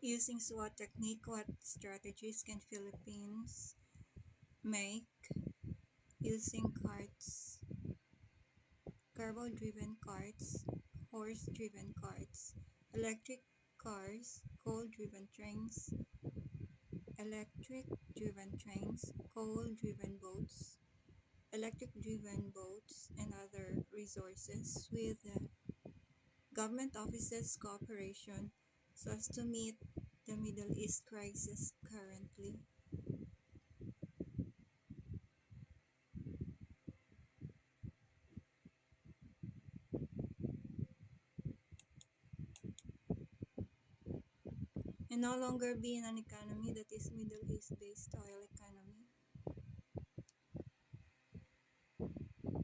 Using SWOT technique, what strategies can Philippines make using carts, carbo-driven carts, horse-driven carts, electric cars, electric-driven trains, coal-driven boats, electric-driven boats, and other resources with government offices cooperation so as to meet the Middle East crisis currently. And no longer be in an economy that is Middle East based oil economy.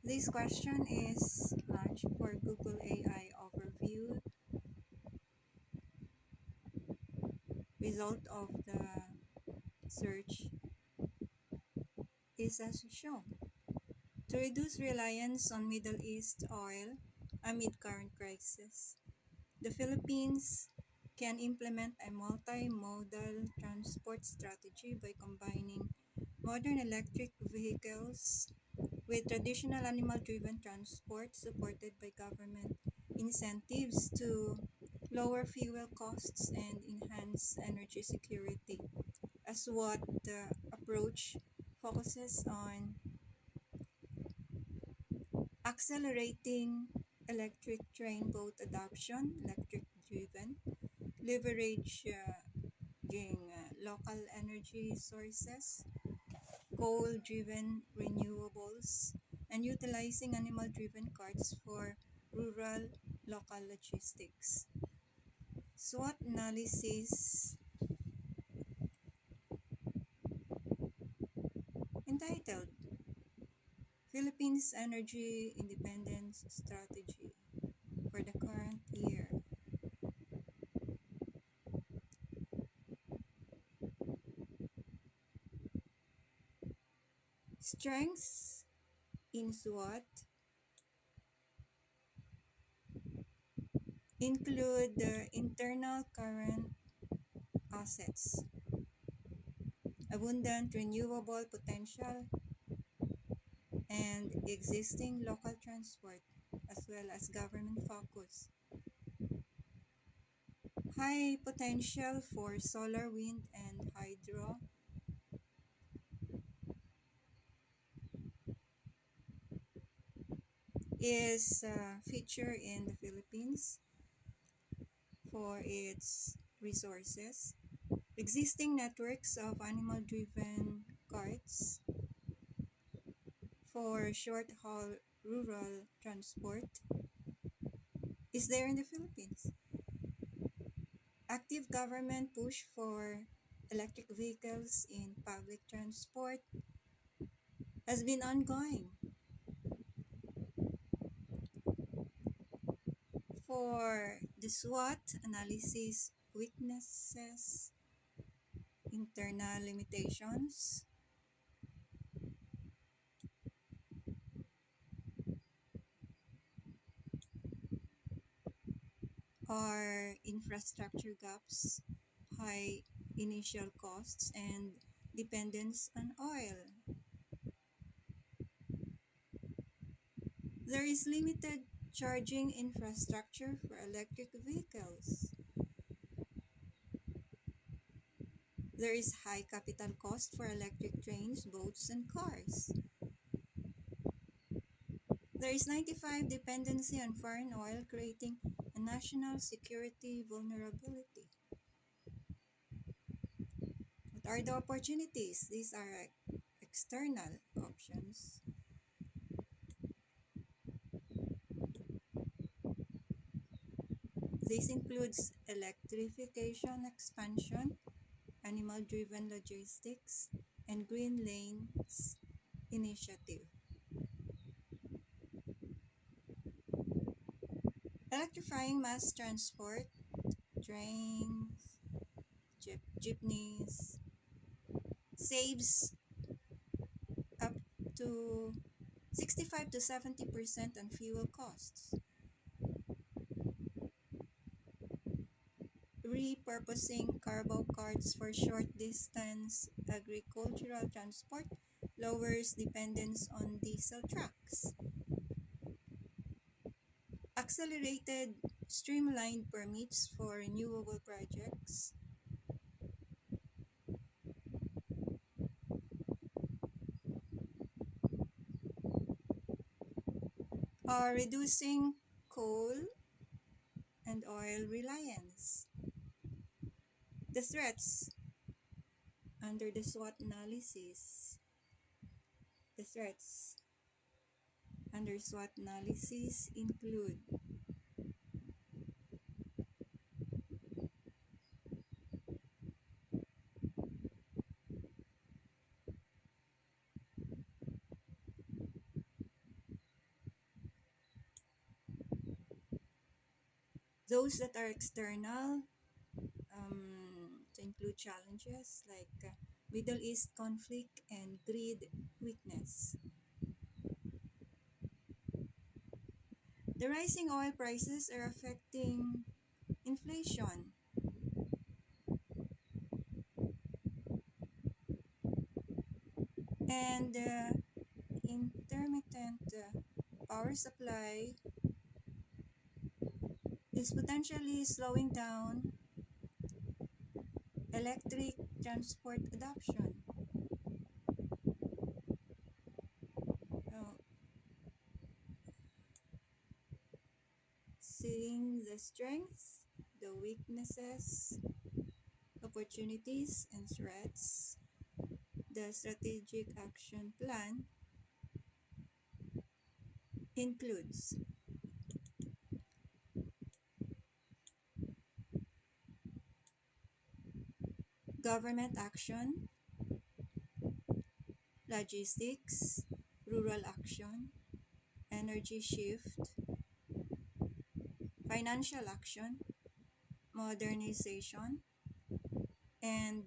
This question is launched for Google AI overview. Result of the search is as shown. To reduce reliance on Middle East oil amid current crisis, the Philippines can implement a multimodal transport strategy by combining modern electric vehicles with traditional animal-driven transport supported by government incentives to lower fuel costs and enhance energy security, as what the approach focuses on accelerating electric train boat adoption, electric driven, leveraging local energy sources, coal-driven renewables, and utilizing animal-driven carts for rural local logistics. SWOT analysis entitled Philippines Energy Independence Strategy for the current year. Strengths in SWOT include the internal current assets, abundant renewable potential, and existing local transport, as well as government focus. High potential for solar, wind, and hydro. Is a feature in the Philippines for its resources. Existing networks of animal-driven carts for short-haul rural transport is there in the Philippines. Active government push for electric vehicles in public transport has been ongoing. For the SWOT analysis, weaknesses, internal limitations, are infrastructure gaps, high initial costs, and dependence on oil. There is limited charging infrastructure for electric vehicles. There is high capital cost for electric trains, boats, and cars. There is 95 dependency on foreign oil, creating a national security vulnerability. What are the opportunities? These are external options. This includes electrification expansion, animal-driven logistics, and Green Lanes initiative. Electrifying mass transport, trains, jeepneys, saves up to 65 to 70% on fuel costs. repurposing cargo carts for short-distance agricultural transport lowers dependence on diesel trucks. Accelerated, streamlined permits for renewable projects are reducing coal and oil reliance. The threats under the SWOT analysis. The threats under SWOT analysis include those that are external, to include challenges like Middle East conflict and grid weakness. The rising oil prices are affecting inflation, and intermittent power supply is potentially slowing down electric transport adoption. Uh, Seeing the strengths, the weaknesses, opportunities, and threats, the strategic action plan includes government action, logistics, rural action, energy shift, financial action, modernization, and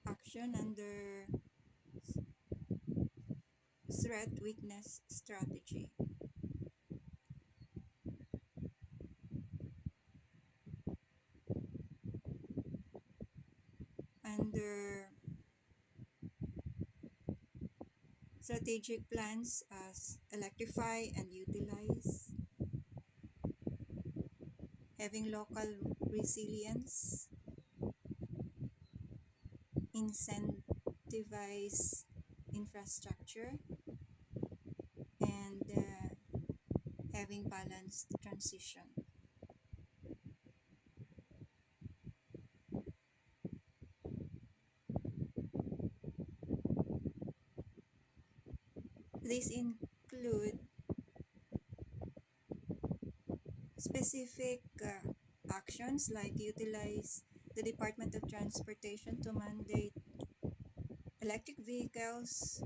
action under threat weakness strategy. Under strategic plans as electrify and utilize, having local resilience, incentivize infrastructure, and having balanced transition. These include specific actions like utilize the Department of Transportation to mandate electric vehicles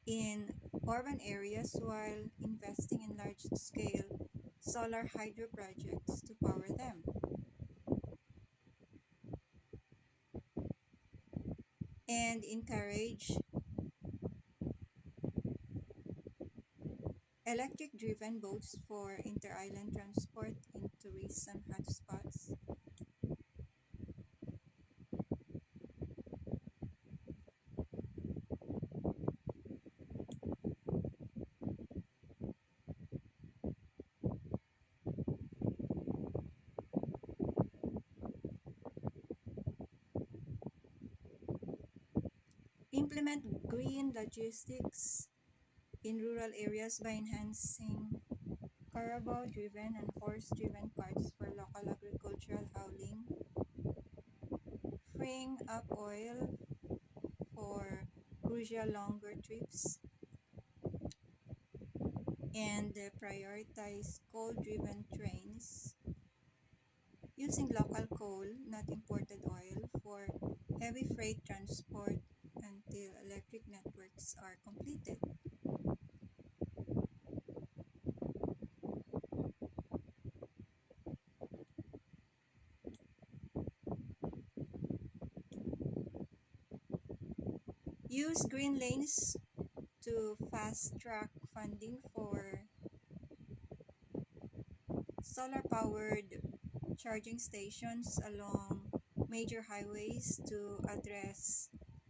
in urban areas while investing in large-scale solar hydro projects to power them. And encourage electric-driven boats for inter-island transport in tourism hotspots. Implement green logistics in rural areas by enhancing Carabao-driven and horse-driven carts for local agricultural hauling, freeing up oil for crucial longer trips, and prioritize coal-driven trains using local coal, not imported oil, for heavy freight transport until electric networks are completed. Use green lanes to fast-track funding for solar-powered charging stations along major highways to address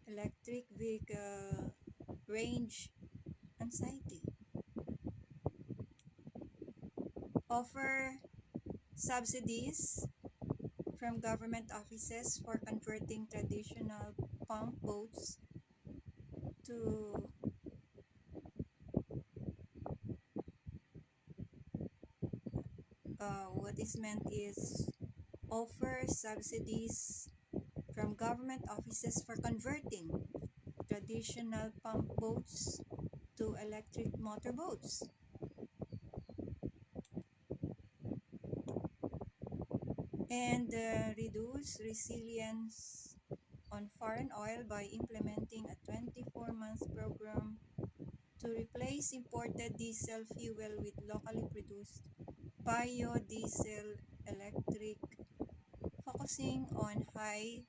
electric vehicle range anxiety. Offer subsidies from government offices for converting traditional pump boats to what is meant is offer subsidies from government offices for converting traditional pump boats to electric motorboats. And reduce resilience on foreign oil by implementing a 24-month program to replace imported diesel fuel with locally produced biodiesel electric, focusing on high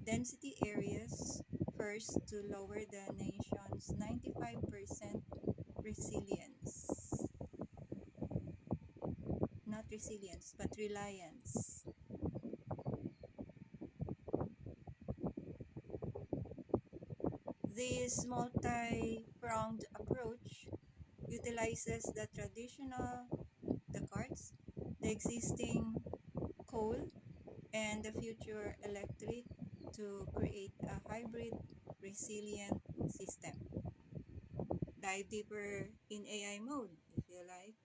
density areas first to lower the nation's 95% resilience. Not resilience, but reliance. This multi-pronged approach utilizes the carts, the existing coal, and the future electric to create a hybrid resilient system. Dive deeper in AI mode if you like.